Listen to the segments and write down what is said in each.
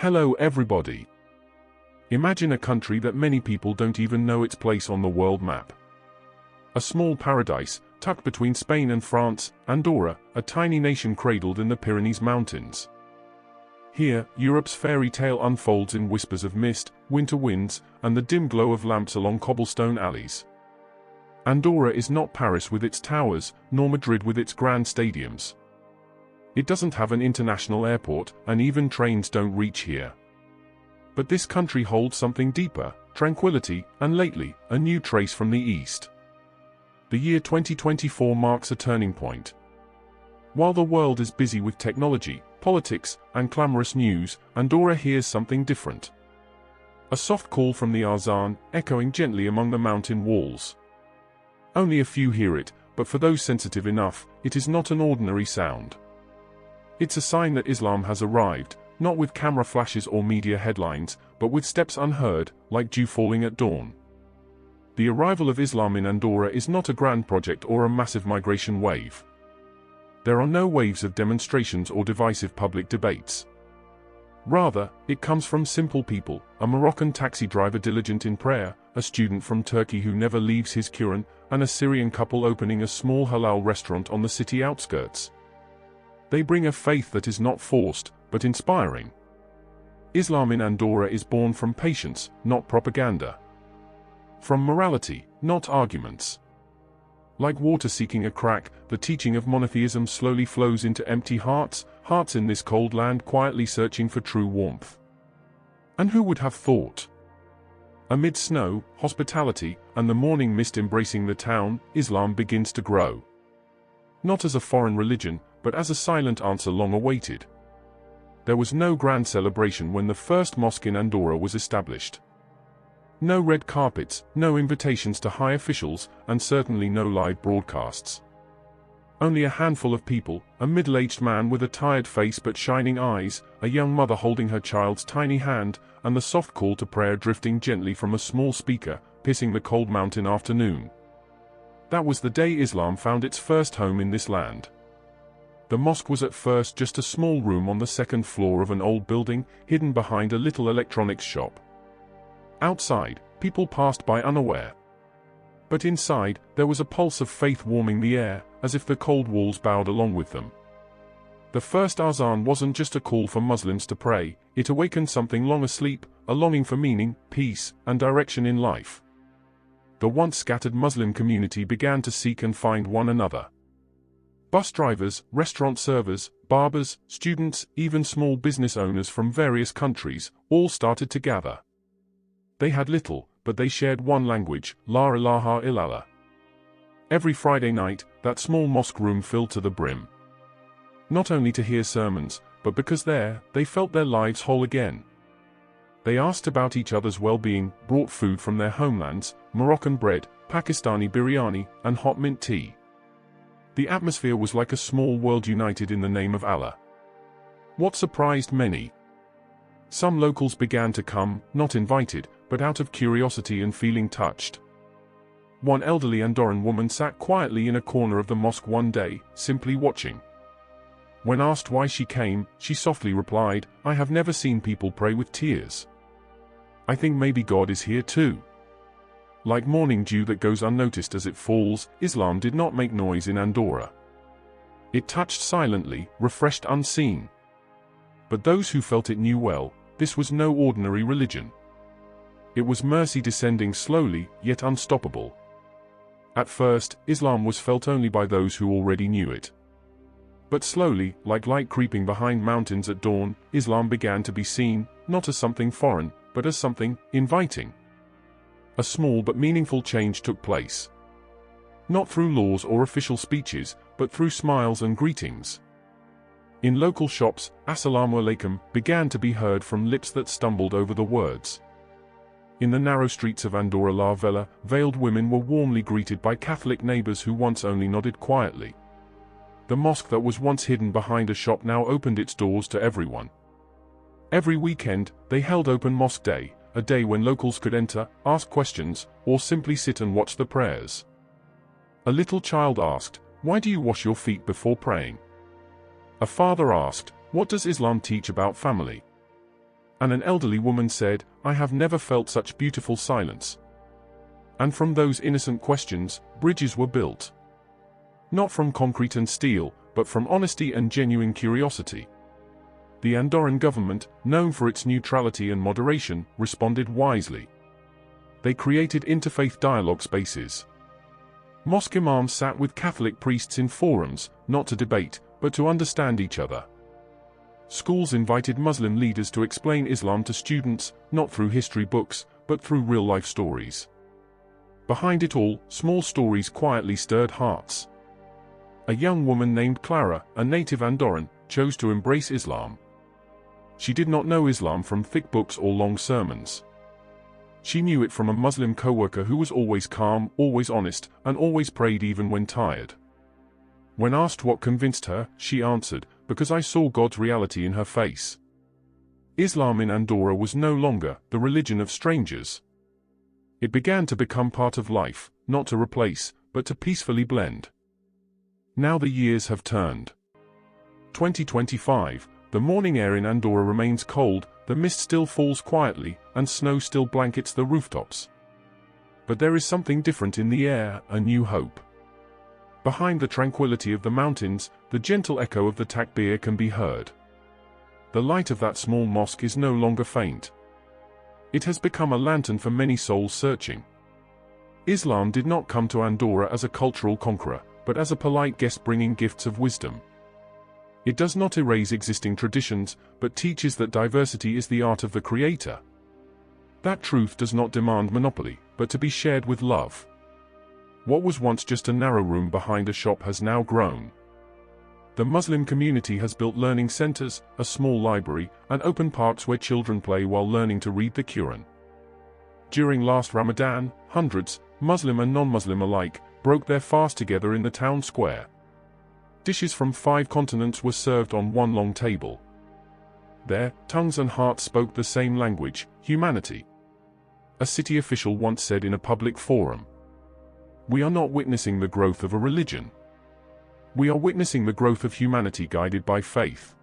Hello everybody. Imagine a country that many people don't even know its place on the world map. A small paradise, tucked between Spain and France, Andorra, a tiny nation cradled in the Pyrenees Mountains. Here, Europe's fairy tale unfolds in whispers of mist, winter winds, and the dim glow of lamps along cobblestone alleys. Andorra is not Paris with its towers, nor Madrid with its grand stadiums. It doesn't have an international airport, and even trains don't reach here. But this country holds something deeper, tranquility, and lately, a new trace from the east. The year 2024 marks a turning point. While the world is busy with technology, politics, and clamorous news, Andorra hears something different. A soft call from the Azan, echoing gently among the mountain walls. Only a few hear it, but for those sensitive enough, it is not an ordinary sound. It's a sign that Islam has arrived, not with camera flashes or media headlines, but with steps unheard, like dew falling at dawn. The arrival of Islam in Andorra is not a grand project or a massive migration wave. There are no waves of demonstrations or divisive public debates. Rather, it comes from simple people, a Moroccan taxi driver diligent in prayer, a student from Turkey who never leaves his Quran, and a Syrian couple opening a small halal restaurant on the city outskirts. They bring a faith that is not forced, but inspiring. Islam in Andorra is born from patience, not propaganda. From morality, not arguments. Like water seeking a crack, the teaching of monotheism slowly flows into empty hearts, hearts in this cold land quietly searching for true warmth. And who would have thought? Amid snow, hospitality, and the morning mist embracing the town, Islam begins to grow. Not as a foreign religion, but as a silent answer long awaited. There was no grand celebration when the First Mosque in Andorra was established. No red carpets, no invitations to high officials, and certainly no live broadcasts. Only a handful of people, a middle-aged man with a tired face but shining eyes, a young mother holding her child's tiny hand, and the soft call to prayer drifting gently from a small speaker, piercing the cold mountain afternoon. That was the day Islam found its first home in this land. The mosque was at first just a small room on the second floor of an old building, hidden behind a little electronics shop. Outside, people passed by unaware. But inside, there was a pulse of faith warming the air, as if the cold walls bowed along with them. The first azan wasn't just a call for Muslims to pray, it awakened something long asleep, a longing for meaning, peace, and direction in life. The once scattered Muslim community began to seek and find one another. Bus drivers, restaurant servers, barbers, students, even small business owners from various countries, all started to gather. They had little, but they shared one language, La ilaha illallah. Every Friday night, that small mosque room filled to the brim. Not only to hear sermons, but because there, they felt their lives whole again. They asked about each other's well-being, brought food from their homelands, Moroccan bread, Pakistani biryani, and hot mint tea. The atmosphere was like a small world united in the name of Allah. What surprised many? Some locals began to come, not invited, but out of curiosity and feeling touched. One elderly Andorran woman sat quietly in a corner of the mosque one day, simply watching. When asked why she came, she softly replied, "I have never seen people pray with tears. I think maybe God is here too." Like morning dew that goes unnoticed as it falls, Islam did not make noise in Andorra. It touched silently, refreshed unseen. But those who felt it knew well, this was no ordinary religion. It was mercy descending slowly, yet unstoppable. At first, Islam was felt only by those who already knew it. But slowly, like light creeping behind mountains at dawn, Islam began to be seen, not as something foreign, but as something inviting. A small but meaningful change took place. Not through laws or official speeches, but through smiles and greetings. In local shops, "Assalamu alaikum" began to be heard from lips that stumbled over the words. In the narrow streets of Andorra la Vella, veiled women were warmly greeted by Catholic neighbors who once only nodded quietly. The mosque that was once hidden behind a shop now opened its doors to everyone. Every weekend, they held open Mosque Day, a day when locals could enter, ask questions, or simply sit and watch the prayers. A little child asked, "Why do you wash your feet before praying?" A father asked, "What does Islam teach about family?" And an elderly woman said, "I have never felt such beautiful silence." And from those innocent questions, bridges were built. Not from concrete and steel, but from honesty and genuine curiosity. The Andorran government, known for its neutrality and moderation, responded wisely. They created interfaith dialogue spaces. Mosque imams sat with Catholic priests in forums, not to debate, but to understand each other. Schools invited Muslim leaders to explain Islam to students, not through history books, but through real-life stories. Behind it all, small stories quietly stirred hearts. A young woman named Clara, a native Andorran, chose to embrace Islam. She did not know Islam from thick books or long sermons. She knew it from a Muslim co-worker who was always calm, always honest, and always prayed even when tired. When asked what convinced her, she answered, "Because I saw God's reality in her face." Islam in Andorra was no longer the religion of strangers. It began to become part of life, not to replace, but to peacefully blend. Now the years have turned. 2025, the morning air in Andorra remains cold, the mist still falls quietly, and snow still blankets the rooftops. But there is something different in the air, a new hope. Behind the tranquility of the mountains, the gentle echo of the takbir can be heard. The light of that small mosque is no longer faint. It has become a lantern for many souls searching. Islam did not come to Andorra as a cultural conqueror, but as a polite guest bringing gifts of wisdom. It does not erase existing traditions, but teaches that diversity is the art of the Creator. That truth does not demand monopoly, but to be shared with love. What was once just a narrow room behind a shop has now grown. The Muslim community has built learning centers, a small library, and open parks where children play while learning to read the Quran. During last Ramadan, hundreds, Muslim and non-Muslim alike, broke their fast together in the town square. Dishes from 5 continents were served on one long table. Their tongues and hearts spoke the same language, humanity. A city official once said in a public forum, "We are not witnessing the growth of a religion. We are witnessing the growth of humanity guided by faith."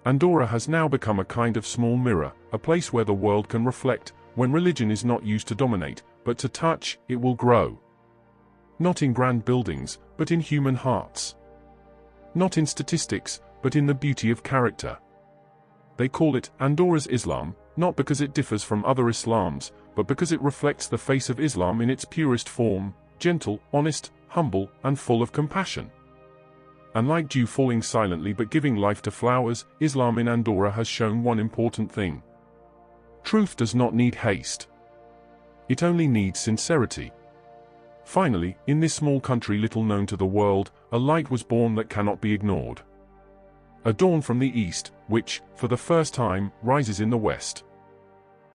Andorra has now become a kind of small mirror, a place where the world can reflect. When religion is not used to dominate, but to touch, it will grow. Not in grand buildings, but in human hearts. Not in statistics, but in the beauty of character. They call it Andorra's Islam, not because it differs from other Islams, but because it reflects the face of Islam in its purest form, gentle, honest, humble, and full of compassion. And like dew falling silently but giving life to flowers, Islam in Andorra has shown one important thing. Truth does not need haste. It only needs sincerity. Finally, in this small country little known to the world, a light was born that cannot be ignored. A dawn from the east, which, for the first time, rises in the west.